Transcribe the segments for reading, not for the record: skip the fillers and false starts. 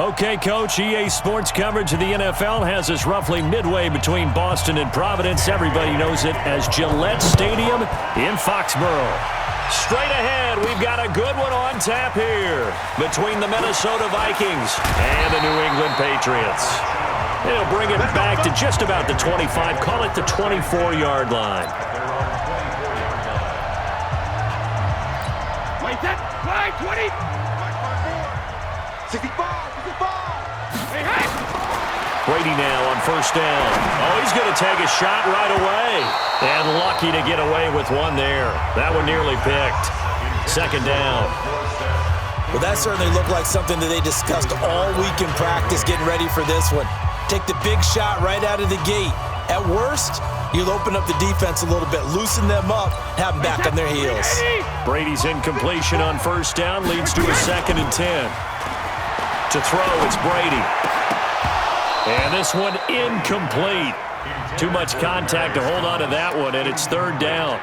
Okay, Coach, EA Sports coverage of the NFL has us roughly midway between Boston and Providence. Everybody knows it as Gillette Stadium in Foxborough. Straight ahead, we've got a good one on tap here between the Minnesota Vikings and the New England Patriots. It'll bring it back to just about the 25, call it the 24-yard line. Wait, that flag, 20. 65. Hey. Brady now on first down. Oh, he's going to take a shot right away. And lucky to get away with one there. That one nearly picked. Second down. Well, that certainly looked like something that they discussed all week in practice getting ready for this one. Take the big shot right out of the gate. At worst, you'll open up the defense a little bit, loosen them up, have them back on their heels. Brady's incompletion on first down leads to a 2nd and 10. To throw, it's Brady. And this one incomplete. Too much contact to hold on to that one, and it's 3rd down.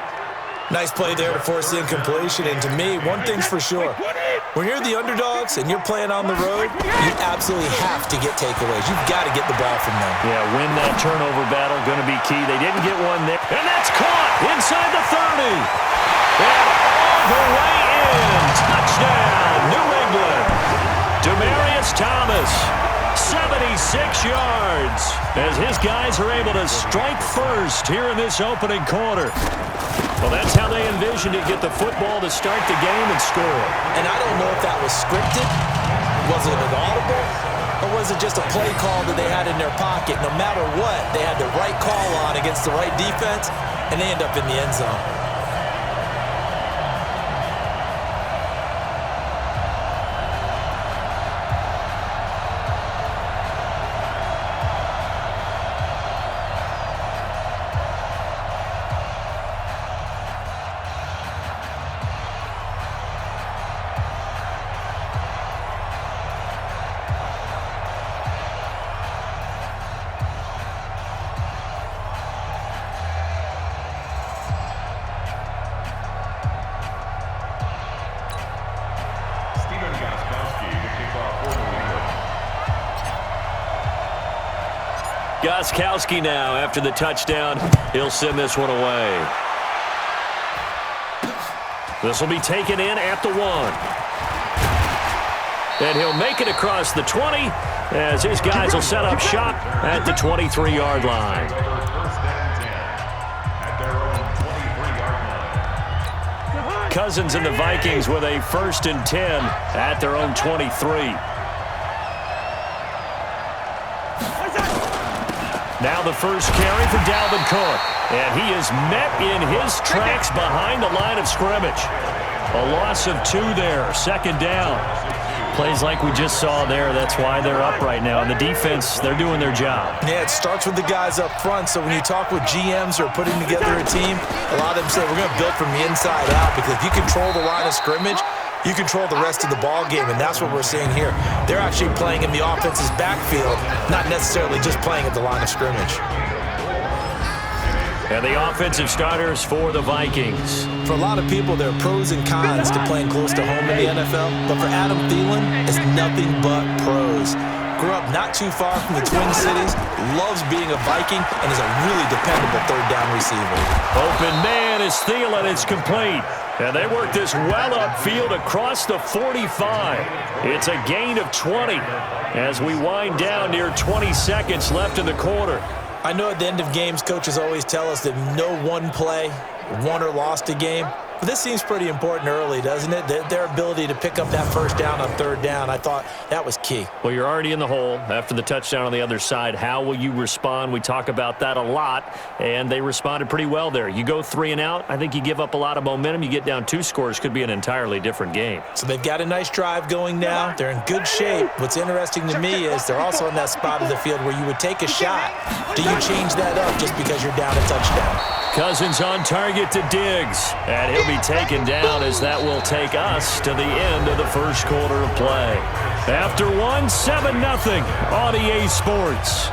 Nice play there to force the incompletion. And to me, one thing's for sure. When you're the underdogs and you're playing on the road, you absolutely have to get takeaways. You've got to get the ball from them. Yeah, win that turnover battle, going to be key. They didn't get one there. And that's caught inside the 30. And all the way in. Touchdown, New England. Demaryius Thomas, 76 yards, as his guys are able to strike first here in this opening quarter. Well, that's how they envisioned it, get the football to start the game and score. And I don't know if that was scripted, was it an audible, or was it just a play call that they had in their pocket? No matter what, they had the right call on against the right defense, and they end up in the end zone. Gostkowski now after the touchdown. He'll send this one away. This will be taken in at the 1. And he'll make it across the 20 as his guys will set up shop at the 23-yard line. Cousins and the Vikings with a 1st and 10 at their own 23. Now the first carry for Dalvin Cook. And he is met in his tracks behind the line of scrimmage. A loss of 2 there. 2nd down. Plays like we just saw there. That's why they're up right now. And the defense, they're doing their job. Yeah, it starts with the guys up front. So when you talk with GMs who are putting together a team, a lot of them say we're going to build from the inside out, because if you control the line of scrimmage, you control the rest of the ball game, and that's what we're seeing here. They're actually playing in the offense's backfield, not necessarily just playing at the line of scrimmage. And the offensive starters for the Vikings. For a lot of people, there are pros and cons to playing close to home in the NFL, but for Adam Thielen, it's nothing but pros. Grew up not too far from the Twin Cities, loves being a Viking, and is a really dependable 3rd down receiver. Open man is Thielen. It's complete. And they work this well upfield across the 45. It's a gain of 20 as we wind down near 20 seconds left in the quarter. I know at the end of games, coaches always tell us that no one play won or lost a game. But this seems pretty important early, doesn't it? Their ability to pick up that first down on 3rd down, I thought that was key. Well, you're already in the hole after the touchdown on the other side. How will you respond? We talk about that a lot, and they responded pretty well there. You go 3 and out, I think you give up a lot of momentum. You get down 2 scores, could be an entirely different game. So they've got a nice drive going now. They're in good shape. What's interesting to me is they're also in that spot of the field where you would take a shot. Do you change that up just because you're down a touchdown? Cousins on target to Diggs, and he'll be taken down as that will take us to the end of the first quarter of play. After 1, 7-0 on EA Sports.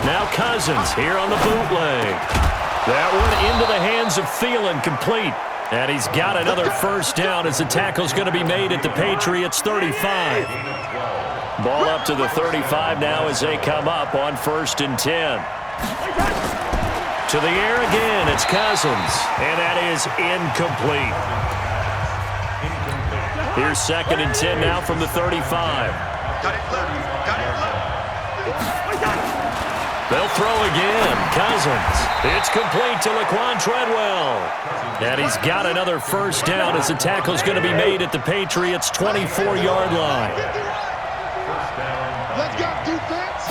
Now Cousins here on the bootleg. That one into the hands of Thielen, complete. And he's got another first down as the tackle's going to be made at the Patriots' 35. Ball up to the 35 now as they come up on 1st and 10. To the air again, it's Cousins. And that is incomplete. Here's 2nd and 10 now from the 35. They'll throw again. Cousins. It's complete to Laquan Treadwell. And he's got another first down as the tackle's going to be made at the Patriots' 24-yard line. Let's go, defense.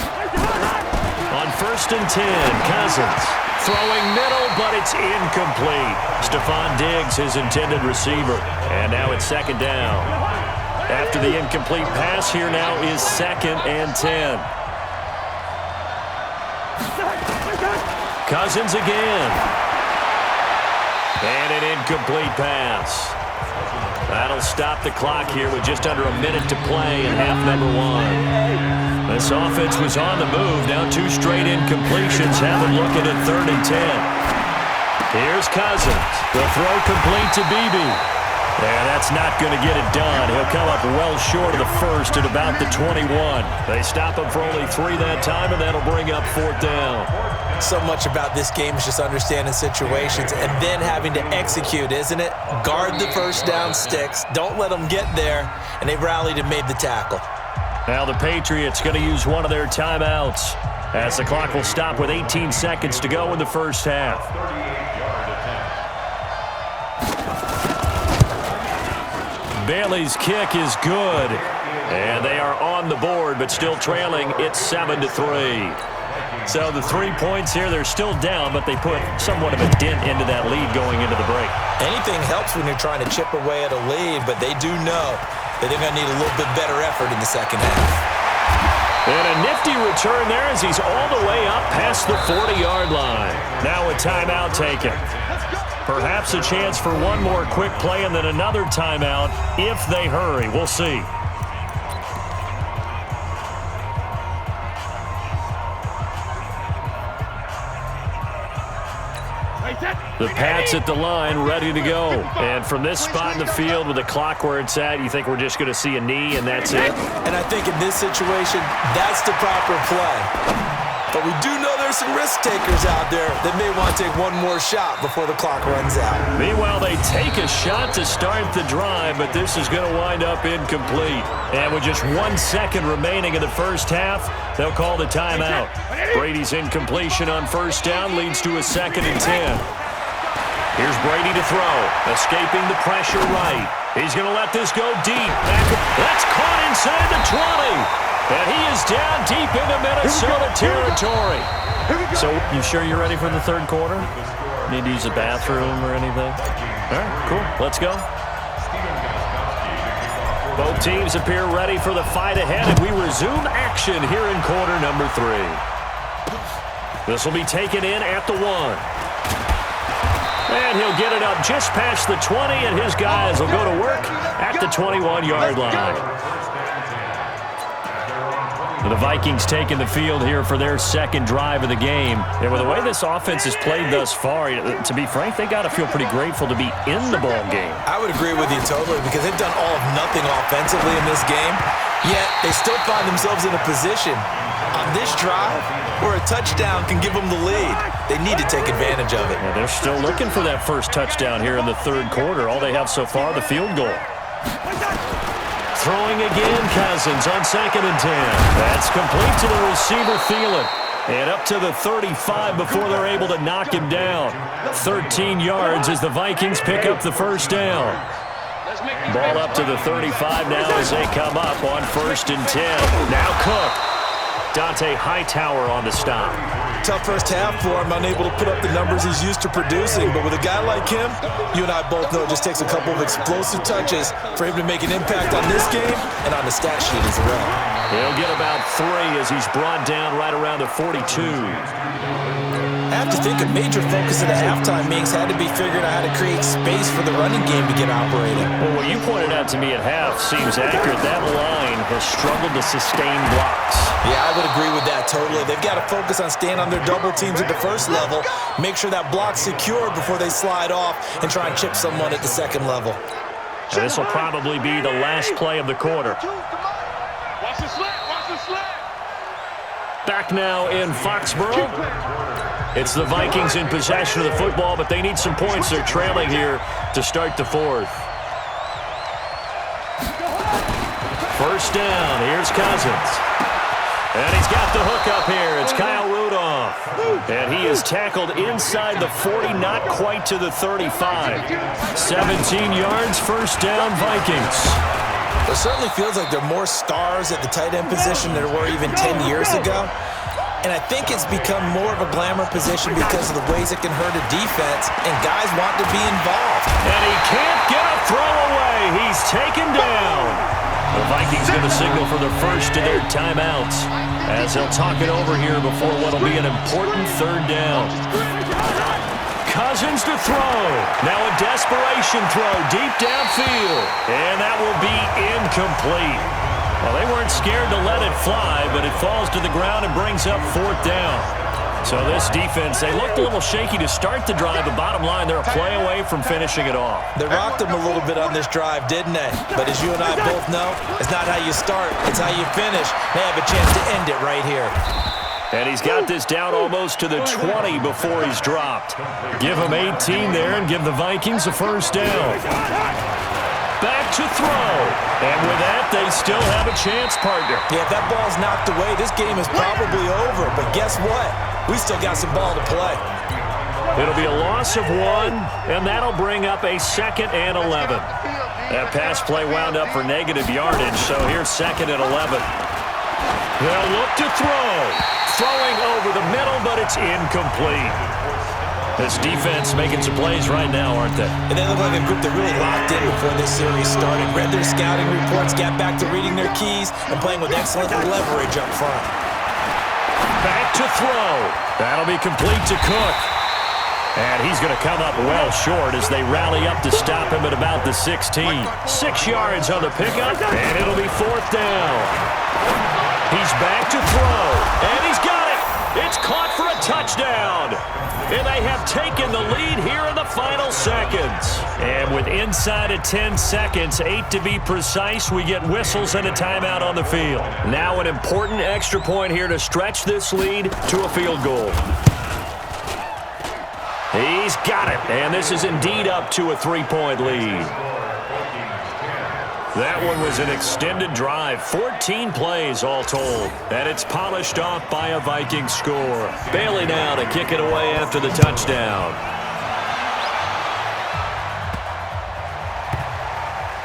On 1st and 10, Cousins. Throwing middle, but it's incomplete. Stephon Diggs, his intended receiver. And now it's 2nd down. After the incomplete pass, here now is 2nd and 10. Cousins again. And an incomplete pass. That'll stop the clock here with just under a minute to play in half number 1. This offense was on the move. Now 2 straight incompletions have them looking at 3rd and 10. Here's Cousins. The throw complete to Beebe. And that's not going to get it done. He'll come up well short of the first at about the 21. They stop him for only 3 that time, and that'll bring up 4th down. So much about this game is just understanding situations and then having to execute, isn't it? Guard the first down sticks. Don't let them get there. And they rallied and made the tackle. Now the Patriots going to use one of their timeouts as the clock will stop with 18 seconds to go in the first half. Bailey's kick is good. And they are on the board, but still trailing. It's 7-3. So the 3 points here, they're still down, but they put somewhat of a dent into that lead going into the break. Anything helps when you're trying to chip away at a lead, but they do know that they're going to need a little bit better effort in the second half. And a nifty return there as he's all the way up past the 40-yard line. Now a timeout taken. Perhaps a chance for one more quick play and then another timeout if they hurry. We'll see. The Pats at the line, ready to go. And from this spot in the field with the clock where it's at, you think we're just going to see a knee and that's it? And I think in this situation, that's the proper play. But we do know there's some risk takers out there that may want to take one more shot before the clock runs out. Meanwhile, they take a shot to start the drive, but this is going to wind up incomplete. And with just 1 second remaining in the first half, they'll call the timeout. Brady's incompletion on first down leads to a 2nd and 10. Here's Brady to throw, escaping the pressure right. He's going to let this go deep. That's caught inside the 20. And he is down deep into Minnesota territory. So, you sure you're ready for the third quarter? Need to use the bathroom or anything? All right, cool. Let's go. Both teams appear ready for the fight ahead, and we resume action here in quarter number 3. This will be taken in at the 1. And he'll get it up just past the 20, and his guys will go to work at the 21-yard line. The Vikings taking the field here for their second drive of the game. And with the way this offense has played thus far, to be frank, they got to feel pretty grateful to be in the ball game. I would agree with you totally because they've done all of nothing offensively in this game, yet they still find themselves in a position on this drive where a touchdown can give them the lead. They need to take advantage of it. Well, they're still looking for that first touchdown here in the third quarter. All they have so far, the field goal. Throwing again, Cousins on 2nd and 10. That's complete to the receiver, Thielen. And up to the 35 before they're able to knock him down. 13 yards as the Vikings pick up the first down. Ball up to the 35 now as they come up on 1st and 10. Now Cook. Dante Hightower on the stop. Tough first half for him, unable to put up the numbers he's used to producing. But with a guy like him, you and I both know it just takes a couple of explosive touches for him to make an impact on this game and on the stat sheet as well. He'll get about 3 as he's brought down right around the 42. I have to think a major focus of the halftime meetings had to be figuring out how to create space for the running game to get operating. Well, what you pointed out to me at half seems accurate. That line has struggled to sustain blocks. Yeah, I would agree with that totally. They've got to focus on staying on their double teams at the first level, make sure that block's secure before they slide off and try and chip someone at the second level. And this will probably be the last play of the quarter. Watch the slant, watch the slant. Back now in Foxborough. It's the Vikings in possession of the football, but they need some points. They're trailing here to start the fourth. First down. Here's Cousins. And he's got the hook up here. It's Kyle Rudolph. And he is tackled inside the 40, not quite to the 35. 17 yards, first down, Vikings. It certainly feels like there are more stars at the tight end position than there were even 10 years ago. And I think it's become more of a glamour position because of the ways it can hurt a defense, and guys want to be involved. And he can't get a throw away. He's taken down. The Vikings going to signal for the first of their timeouts as they'll talk it over here before what will be an important third down. Cousins to throw. Now a desperation throw deep downfield. And that will be incomplete. Well, they weren't scared to let it fly, but it falls to the ground and brings up fourth down. So this defense, they looked a little shaky to start the drive, but bottom line, they're a play away from finishing it off. They rocked them a little bit on this drive, didn't they? But as you and I both know, it's not how you start, it's how you finish. They have a chance to end it right here. And he's got this down almost to the 20 before he's dropped. Give him 18 there and give the Vikings a first down. Back to throw. And with that, they still have a chance, partner. Yeah, if that ball's knocked away, this game is probably over. But guess what? We still got some ball to play. It'll be a loss of 1, and that'll bring up a 2nd and 11. That pass play wound up for negative yardage, so here's 2nd and 11. They'll look to throw. Throwing over the middle, but it's incomplete. This defense making some plays right now, aren't they? And they look like a group that really locked in before this series started. Read their scouting reports, got back to reading their keys, and playing with excellent leverage up front. Back to throw. That'll be complete to Cook. And he's going to come up well short as they rally up to stop him at about the 16. 6 yards on the pickup, and it'll be fourth down. He's back to throw, and he's got it. It's caught for a touchdown. And they have taken the lead here in the final seconds. And with inside of 10 seconds, 8 to be precise, we get whistles and a timeout on the field. Now an important extra point here to stretch this lead to a field goal. He's got it, and this is indeed up to a 3-point lead. That one was an extended drive, 14 plays all told, and it's polished off by a Viking score. Bailey now to kick it away after the touchdown.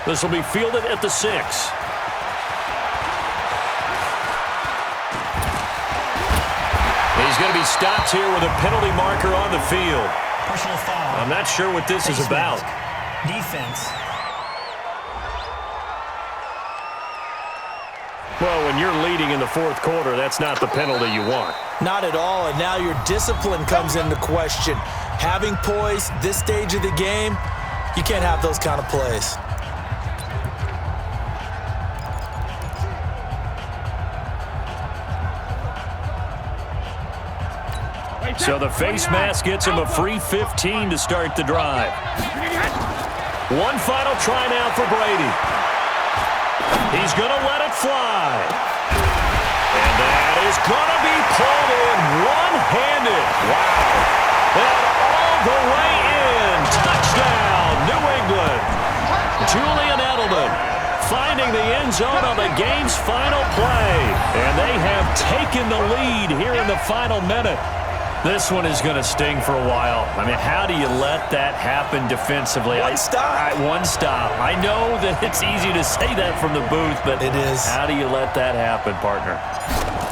This will be fielded at the 6. He's going to be stopped here with a penalty marker on the field. Personal foul. I'm not sure what this is about. Defense. Well, when you're leading in the fourth quarter, that's not the penalty you want. Not at all, and now your discipline comes into question. Having poise this stage of the game, you can't have those kind of plays. So the face mask gets him a free 15 to start the drive. One final try now for Brady. He's going to let it fly. And that is going to be pulled in one-handed. Wow. And all the way in. Touchdown, New England. Julian Edelman finding the end zone on the game's final play. And they have taken the lead here in the final minute. This one is going to sting for a while. I mean, how do you let that happen defensively? One stop. One stop. I know that it's easy to say that from the booth, but it is. How do you let that happen, partner?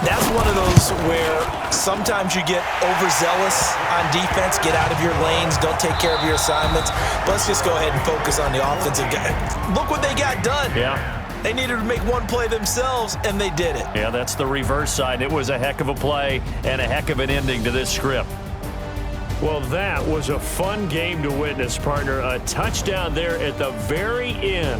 That's one of those where sometimes you get overzealous on defense, get out of your lanes, don't take care of your assignments. But let's just go ahead and focus on the offensive guy. Look what they got done. Yeah. They needed to make one play themselves, and they did it. Yeah, that's the reverse side. It was a heck of a play and a heck of an ending to this script. Well, that was a fun game to witness, partner. A touchdown there at the very end.